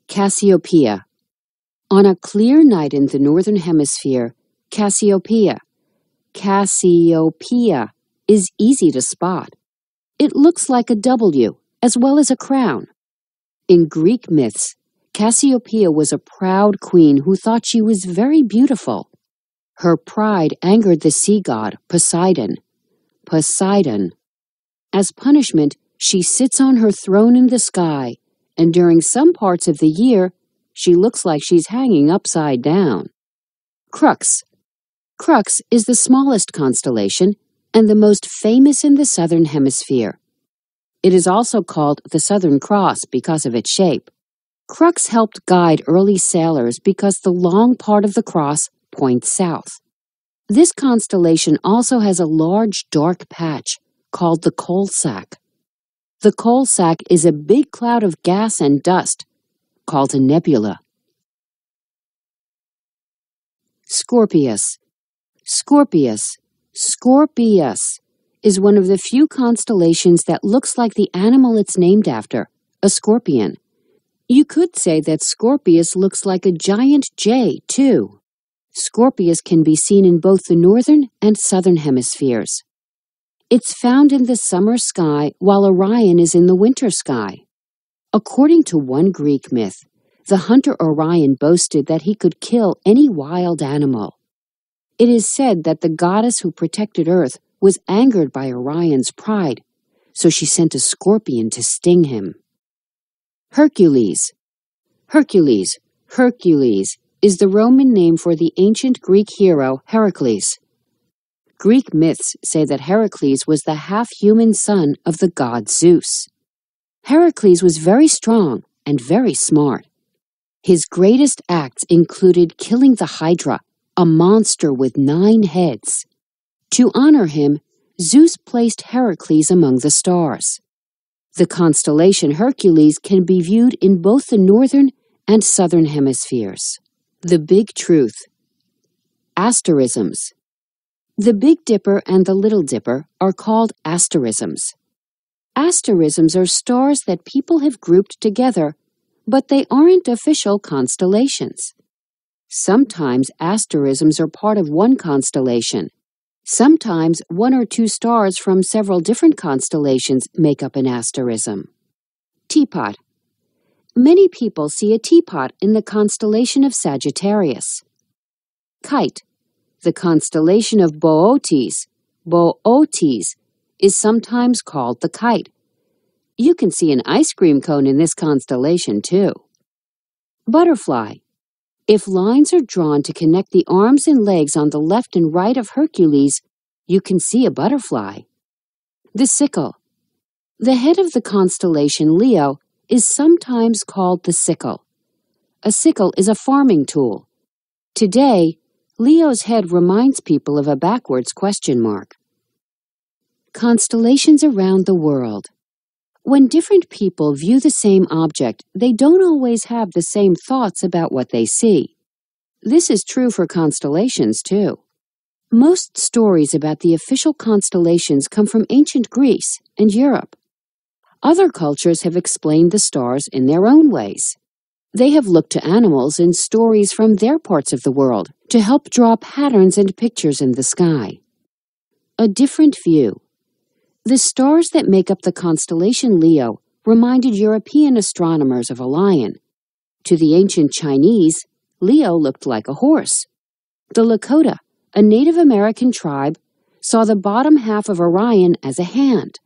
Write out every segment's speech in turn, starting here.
Cassiopeia. On a clear night in the northern hemisphere, Cassiopeia is easy to spot. It looks like a W as well as a crown. In Greek myths, Cassiopeia was a proud queen who thought she was very beautiful. Her pride angered the sea god Poseidon. As punishment, she sits on her throne in the sky, and during some parts of the year, she looks like she's hanging upside down. Crux. Crux is the smallest constellation and the most famous in the southern hemisphere. It is also called the Southern Cross because of its shape. Crux helped guide early sailors because the long part of the cross points south. This constellation also has a large dark patch called the coal sack. The coal sack is a big cloud of gas and dust called a nebula. Scorpius. Scorpius is one of the few constellations that looks like the animal it's named after, a scorpion. You could say that Scorpius looks like a giant J, too. Scorpius can be seen in both the northern and southern hemispheres. It's found in the summer sky while Orion is in the winter sky. According to one Greek myth, the hunter Orion boasted that he could kill any wild animal. It is said that the goddess who protected Earth was angered by Orion's pride, so she sent a scorpion to sting him. Hercules. Hercules is the Roman name for the ancient Greek hero Heracles. Greek myths say that Heracles was the half-human son of the god Zeus. Heracles was very strong and very smart. His greatest acts included killing the Hydra, a monster with 9 heads. To honor him, Zeus placed Heracles among the stars. The constellation Hercules can be viewed in both the northern and southern hemispheres. The Big Truth. Asterisms. The Big Dipper and the Little Dipper are called asterisms. Asterisms are stars that people have grouped together, but they aren't official constellations. Sometimes asterisms are part of one constellation. Sometimes 1 or 2 stars from several different constellations make up an asterism. Teapot. Many people see a teapot in the constellation of Sagittarius. Kite. The constellation of Boötes is sometimes called the kite. You can see an ice cream cone in this constellation, too. Butterfly. If lines are drawn to connect the arms and legs on the left and right of Hercules, you can see a butterfly. The sickle. The head of the constellation Leo is sometimes called the sickle. A sickle is a farming tool. Today, Leo's head reminds people of a backwards question mark. Constellations around the world. When different people view the same object, they don't always have the same thoughts about what they see. This is true for constellations, too. Most stories about the official constellations come from ancient Greece and Europe. Other cultures have explained the stars in their own ways. They have looked to animals and stories from their parts of the world to help draw patterns and pictures in the sky. A different view. The stars that make up the constellation Leo reminded European astronomers of a lion. To the ancient Chinese, Leo looked like a horse. The Lakota, a Native American tribe, saw the bottom half of Orion as a hand.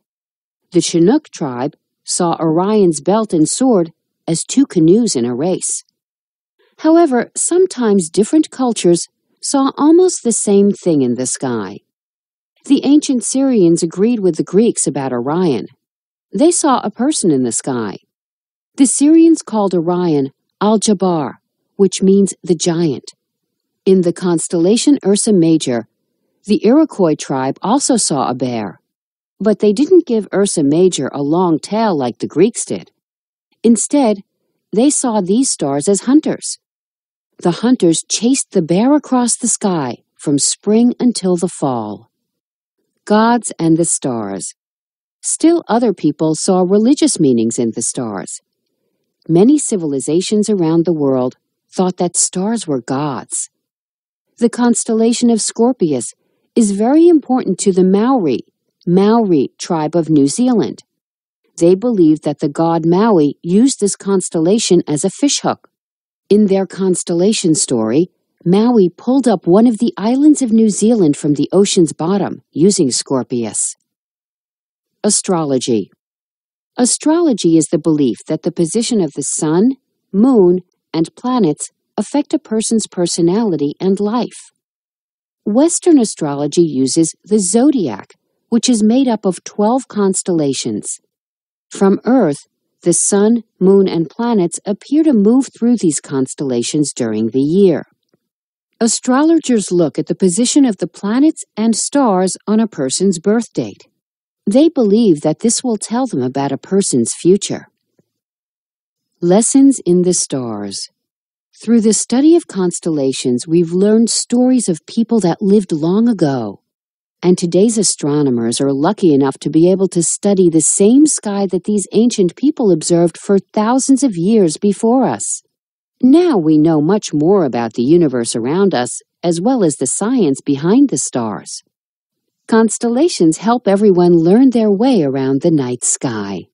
The Chinook tribe saw Orion's belt and sword as 2 canoes in a race. However, sometimes different cultures saw almost the same thing in the sky. The ancient Syrians agreed with the Greeks about Orion. They saw a person in the sky. The Syrians called Orion Al-Jabbar, which means the giant. In the constellation Ursa Major, the Iroquois tribe also saw a bear, but they didn't give Ursa Major a long tail like the Greeks did. Instead, they saw these stars as hunters. The hunters chased the bear across the sky from spring until the fall. Gods and the stars. Still other people saw religious meanings in the stars. many civilizations around the world thought that stars were gods. The constellation of Scorpius is very important to the Maori tribe of New Zealand. They believed that the god Maui used this constellation as a fishhook. In their constellation story, Maui pulled up one of the islands of New Zealand from the ocean's bottom using Scorpius. Astrology. Astrology is the belief that the position of the sun, moon, and planets affect a person's personality and life. Western astrology uses the zodiac, which is made up of 12 constellations. From Earth, the sun, moon, and planets appear to move through these constellations during the year. Astrologers look at the position of the planets and stars on a person's birth date. They believe that this will tell them about a person's future. Lessons in the stars. Through the study of constellations, we've learned stories of people that lived long ago. And today's astronomers are lucky enough to be able to study the same sky that these ancient people observed for thousands of years before us. Now we know much more about the universe around us, as well as the science behind the stars. Constellations help everyone learn their way around the night sky.